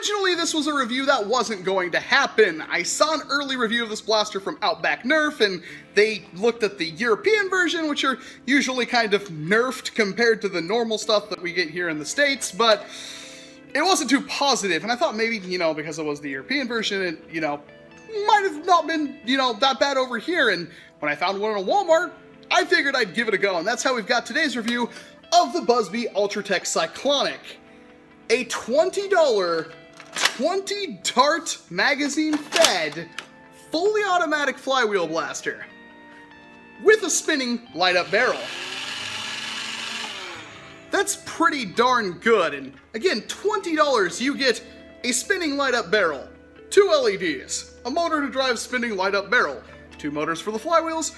Originally, this was a review that wasn't going to happen. I saw an early review of this blaster from Outback Nerf, and they looked at the European version, which are usually kind of nerfed compared to the normal stuff that we get here in the States, but it wasn't too positive, and I thought maybe, because it was the European version, it, might have not been, that bad over here, and when I found one in a Walmart, I figured I'd give it a go, and that's how we've got today's review of the BuzzBee Tek Cyclonic. A $20, 20-dart magazine-fed, fully automatic flywheel blaster with a spinning light-up barrel. That's pretty darn good, and again, $20 you get a spinning light-up barrel, 2 LEDs, a motor to drive spinning light-up barrel, 2 motors for the flywheels,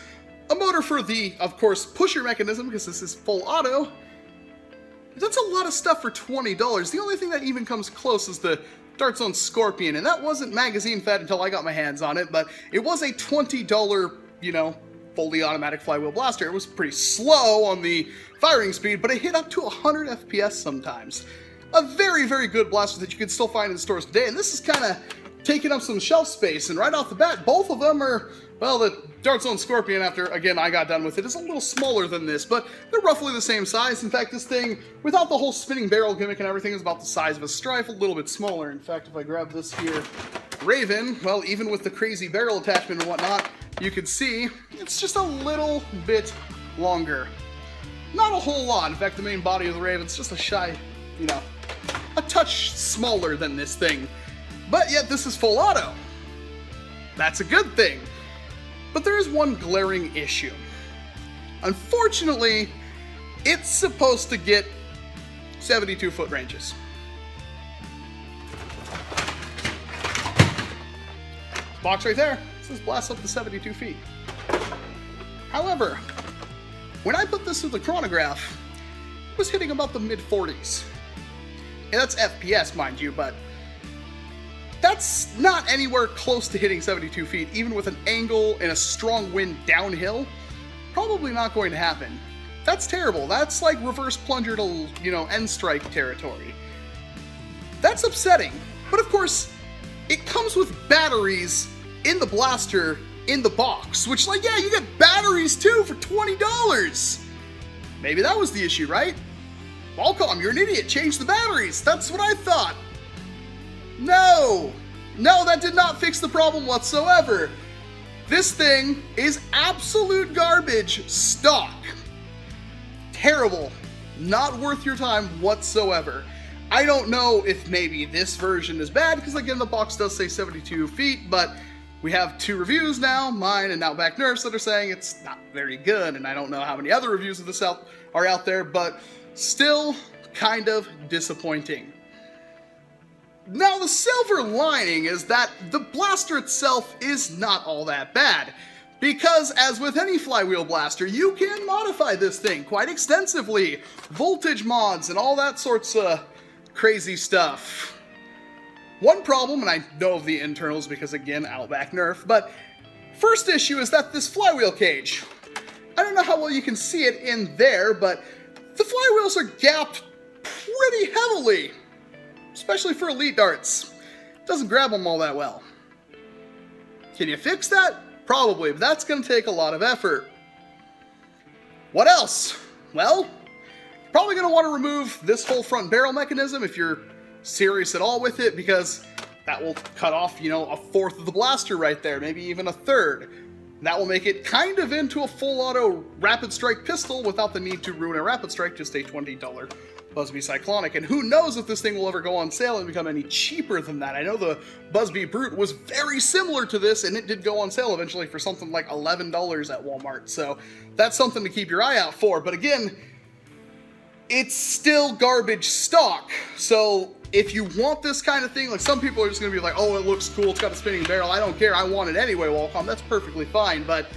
a motor for the, of course, pusher mechanism, because this is full auto. That's a lot of stuff for $20. The only thing that even comes close is the Dart Zone Scorpion, and that wasn't magazine fed until I got my hands on it, but it was a $20, fully automatic flywheel blaster. It was pretty slow on the firing speed, but it hit up to 100 FPS sometimes. A very, very good blaster that you can still find in stores today, and this is kind of taking up some shelf space, and right off the bat, both of them are, well, the Dart Zone Scorpion, after, again, I got done with it, is a little smaller than this, but they're roughly the same size. In fact, this thing, without the whole spinning barrel gimmick and everything, is about the size of a Strife, a little bit smaller. In fact, if I grab this here Raven, well, even with the crazy barrel attachment and whatnot, you can see it's just a little bit longer. Not a whole lot. In fact, the main body of the Raven's just a shy, a touch smaller than this thing. But yet, this is full auto. That's a good thing. But there is one glaring issue. Unfortunately, it's supposed to get 72-foot ranges. Box right there says blast up to 72 feet. However, when I put this through the chronograph, it was hitting about the mid-40s. And that's FPS, mind you, but that's not anywhere close to hitting 72 feet, even with an angle and a strong wind downhill. Probably not going to happen. That's terrible. That's like reverse plunger to, end strike territory. That's upsetting. But of course, it comes with batteries in the blaster in the box, which, you get batteries too for $20. Maybe that was the issue, right? Walcom, you're an idiot. Change the batteries. That's what I thought. No, that did not fix the problem whatsoever. This thing is absolute garbage stock. Terrible. Not worth your time whatsoever. I don't know if maybe this version is bad, because again, the box does say 72 feet, but we have 2 reviews now, mine and Outback Nerf's, that are saying it's not very good, and I don't know how many other reviews of this are out there, but still kind of disappointing. Now, the silver lining is that the blaster itself is not all that bad, because as with any flywheel blaster, you can modify this thing quite extensively. Voltage mods and all that sorts of crazy stuff. One problem, and I know of the internals because, again, Outback Nerf, but first issue is that this flywheel cage, I don't know how well you can see it in there, but the flywheels are gapped pretty heavily. Especially for elite darts. Doesn't grab them all that well. Can you fix that? Probably, but that's going to take a lot of effort. What else? Well, you're probably going to want to remove this whole front barrel mechanism if you're serious at all with it, because that will cut off, a fourth of the blaster right there, maybe even a third. That will make it kind of into a full auto rapid strike pistol without the need to ruin a rapid strike, just a $20 BuzzBee Cyclonic, and who knows if this thing will ever go on sale and become any cheaper than that. I know the BuzzBee Brute was very similar to this, and it did go on sale eventually for something like $11 at Walmart, so that's something to keep your eye out for. But again, it's still garbage stock, so if you want this kind of thing, some people are just going to be like, oh, it looks cool, it's got a spinning barrel, I don't care, I want it anyway, Walcom, that's perfectly fine, but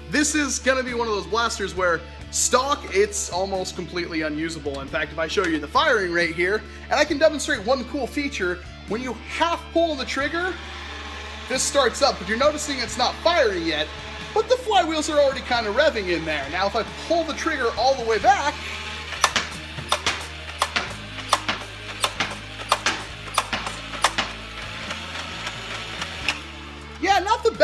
this is going to be one of those blasters where stock, it's almost completely unusable. In fact, if I show you the firing rate here, and I can demonstrate one cool feature, when you half pull the trigger, this starts up, but you're noticing it's not firing yet, but the flywheels are already kind of revving in there. Now, if I pull the trigger all the way back,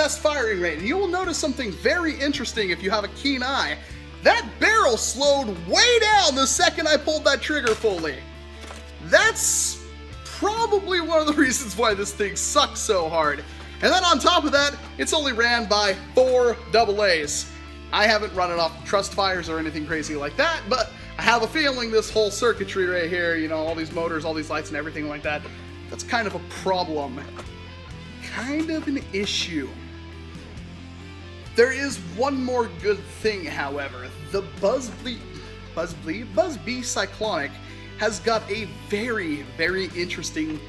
best firing rate. And you will notice something very interesting if you have a keen eye. That barrel slowed way down the second I pulled that trigger fully. That's probably one of the reasons why this thing sucks so hard. And then on top of that, it's only ran by 4 AA's. I haven't run it off trust fires or anything crazy like that, but I have a feeling this whole circuitry right here, you know, all these motors, all these lights and everything like that, that's kind of a problem. Kind of an issue. There is one more good thing, however. The BuzzBee Cyclonic has got a very, very interesting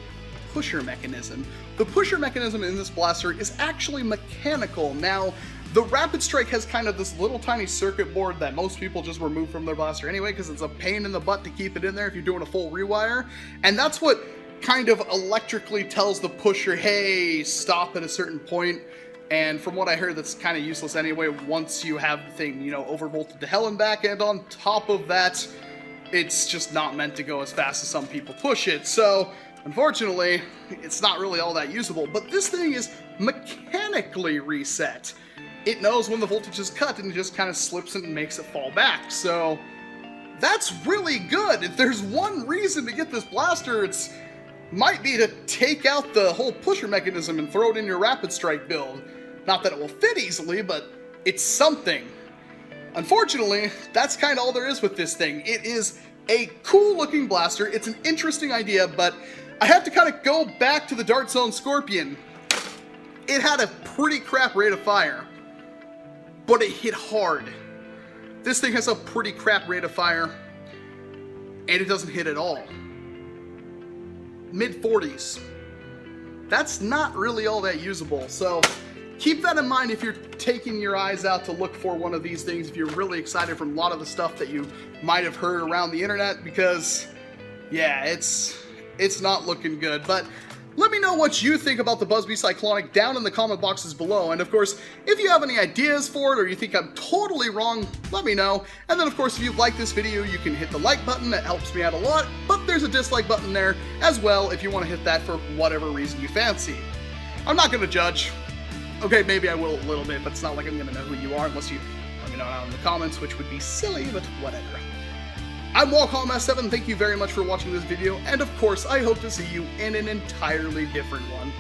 pusher mechanism. The pusher mechanism in this blaster is actually mechanical. Now, the Rapid Strike has kind of this little tiny circuit board that most people just remove from their blaster anyway because it's a pain in the butt to keep it in there if you're doing a full rewire. And that's what kind of electrically tells the pusher, hey, stop at a certain point. And from what I heard, that's kind of useless anyway once you have the thing, you know, overvolted to hell and back. And on top of that, it's just not meant to go as fast as some people push it. So, unfortunately, it's not really all that usable. But this thing is mechanically reset. It knows when the voltage is cut and it just kind of slips it and makes it fall back. So that's really good. If there's one reason to get this blaster, it's might be to take out the whole pusher mechanism and throw it in your Rapid Strike build. Not that it will fit easily, but it's something. Unfortunately, that's kind of all there is with this thing. It is a cool looking blaster. It's an interesting idea, but I have to kind of go back to the Dart Zone Scorpion. It had a pretty crap rate of fire, but it hit hard. This thing has a pretty crap rate of fire, and it doesn't hit at all. Mid-40s. That's not really all that usable, so keep that in mind if you're taking your eyes out to look for one of these things, if you're really excited from a lot of the stuff that you might have heard around the internet, because, yeah, it's not looking good. But let me know what you think about the BuzzBee Cyclonic down in the comment boxes below. And of course, if you have any ideas for it or you think I'm totally wrong, let me know. And then of course, if you like this video, you can hit the like button. That helps me out a lot. But there's a dislike button there as well if you want to hit that for whatever reason you fancy. I'm not going to judge. Okay, maybe I will a little bit, but it's not like I'm going to know who you are unless you let me know out in the comments, which would be silly, but whatever. I'm Walcom S7, thank you very much for watching this video, and of course, I hope to see you in an entirely different one.